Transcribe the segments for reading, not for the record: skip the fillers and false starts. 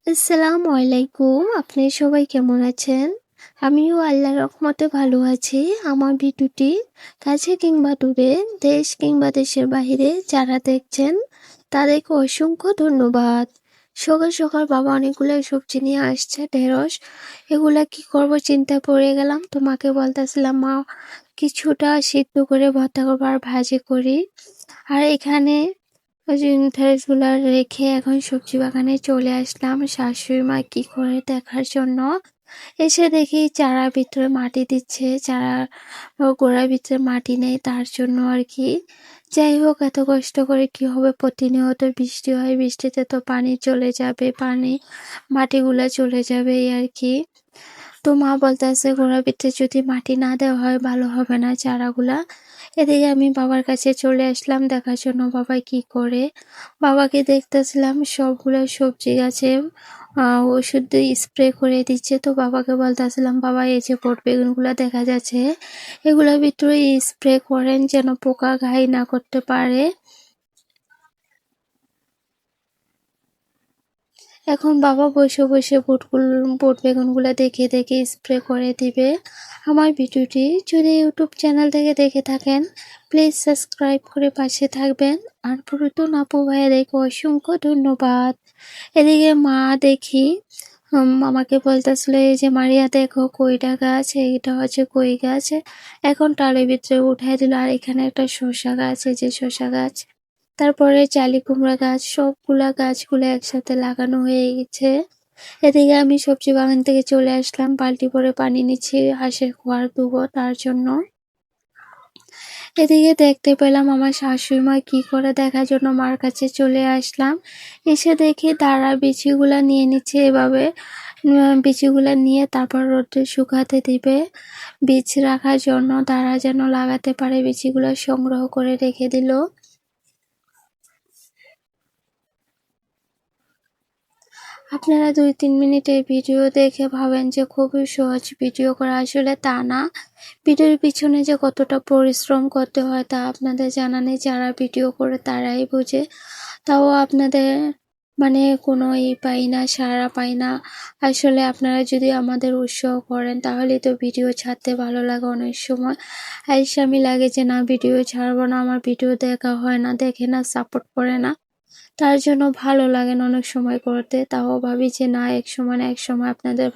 আসসালামু আলাইকুম। আপনি সবাই কেমন আছেন? আমিও আল্লাহর রহমতে ভালো আছি। আমার ভিডিওটি কাছে কিংবা দূরে, দেশ কিংবা দেশের বাহিরে যারা দেখছেন তাদেরকে অসংখ্য ধন্যবাদ। সকাল সকাল বাবা অনেকগুলো সবজি নিয়ে আসছে, ঢেঁড়স। এগুলা কি করব চিন্তায় পড়ে গেলাম। তোমাকে বলতেছিলাম মা কিছুটা সিদ্ধ করে ভর্তা করবো আর ভাজি করি। আর এখানে ওই যে ঢেঁড়সগুলো রেখে এখন সবজি বাগানে চলে আসলাম শাশুড়ি মা কি করে দেখার জন্য। এসে দেখি চারার ভিতরে মাটি দিচ্ছে, চারার গোড়ার ভিতরে মাটি নেই তার জন্য আর কি। যাই হোক, এত কষ্ট করে কি হবে, প্রতিনিয়ত বৃষ্টি হয়, বৃষ্টিতে তো পানি চলে যাবে, মাটিগুলা চলে যাবে এই আর কি। তো মা বলতেছে গোড়ার ভিতরে যদি মাটি না দেওয়া হয় ভালো হবে না চারাগুলা। এদিকে আমি বাবার কাছে চলে আসলাম দেখার জন্য বাবা কি করে। বাবাকে দেখতেছিলাম সবগুলো সবজি গাছে ওষুধ দিয়ে স্প্রে করে দিচ্ছে। তো বাবাকে বলতেছিলাম বাবা এই যে বট বেগুনগুলো দেখা যাচ্ছে এগুলোর ভিতরে স্প্রে করেন যেন পোকা ঘাই না করতে পারে। এখন বাবা বসে বসে বুট বেগুনগুলো দেখে দেখে স্প্রে করে দিবে। আমার ভিডিওটি যদি ইউটিউব চ্যানেল থেকে দেখে থাকেন প্লিজ সাবস্ক্রাইব করে পাশে থাকবেন। আর পুরাতন আপু ভাইয়াদেরকে অসংখ্য ধন্যবাদ। এদিকে মা দেখি আমাকে বলতেছিল এই যে মারিয়া দেখো কইটা গাছ, এইটা হচ্ছে কই গাছ। এখন টালের ভিতরে উঠাই দিল। আর এখানে একটা শসা গাছ, এই যে শসা গাছ, তারপরে চালি কুমড়া গাছ, সবগুলা গাছগুলো একসাথে লাগানো হয়ে গেছে। এদিকে আমি সবজি বাগান থেকে চলে আসলাম, বালতি করে পানি নিচ্ছি হাঁসের খোয়ার দুবো তার জন্য। এদিকে দেখতে পেলাম আমার শাশুড়ি মা কি করে দেখার জন্য মার কাছে চলে আসলাম। এসে দেখি দাঁড়া বিচিগুলা নিয়ে নিচ্ছে এভাবে। বিচিগুলা নিয়ে তারপর রোদে শুকাতে দিবে বীজ রাখার জন্য, তারা যেন লাগাতে পারে। বিচিগুলা সংগ্রহ করে রেখে দিল। আপনারা 2-3 মিনিটের ভিডিও দেখে ভাবেন যে খুবই সহজ ভিডিও করা, আসলে তা না। ভিডিওর পিছনে যে কতটা পরিশ্রম করতে হয় তা আপনাদের জানা নেই, যারা ভিডিও করে তারাই বোঝে। তাও আপনাদের কোনো পাই না, সাড়া পাই না। আসলে আপনারা যদি আমাদের উৎসাহ করেন তাহলে তো ভিডিও ছাড়তে ভালো লাগে। অনেক সময় আলসামি লাগে যে না ভিডিও ছাড়বো না, আমার ভিডিও দেখা হয় না, দেখে না, সাপোর্ট করে না, তার জন্য ভালো লাগে না অনেক সময় করতে। তাও ভাবি যে না এক সময় না এক সময় আপনাদের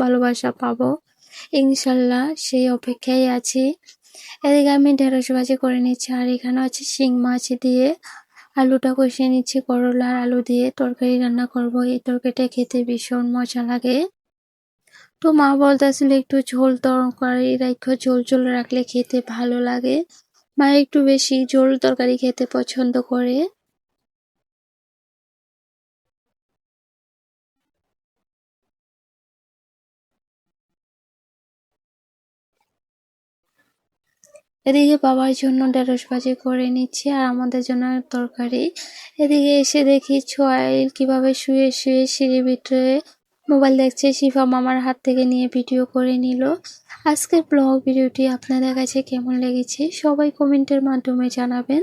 ভালোবাসা পাবো ইনশাল্লাহ, সেই অপেক্ষায় আছি। এদিকে আমি ঢেঁড়স ভাজি করে নিচ্ছি। আর এখানে হচ্ছে শিং মাছ দিয়ে আলুটা কষিয়ে নিচ্ছি, করলা আর আলু দিয়ে তরকারি রান্না করব। এই তরকারিটা খেতে ভীষণ মজা লাগে। তো মা বলতেছিল একটু ঝোল তরকারি রাখো, ঝোল ঝোল রাখলে খেতে ভালো লাগে। মা একটু বেশি ঝোল তরকারি খেতে পছন্দ করে। এদিকে বাবার জন্য ঢেঁড়স ভাজি করে নিচ্ছি আর আমাদের জন্য তরকারি। এদিকে এসে দেখি সোহাইল কিভাবে শুয়ে শুয়ে সিঁড়ির ভিতরে মোবাইল দেখছে, শিফা মামার হাত থেকে নিয়ে ভিডিও করে নিল। আজকের ব্লগ ভিডিওটি আপনাদের কাছে কেমন লেগেছে সবাই কমেন্টের মাধ্যমে জানাবেন।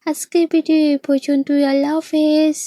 আজকের ভিডিও এই পর্যন্তই। আল্লাহ হাফেজ।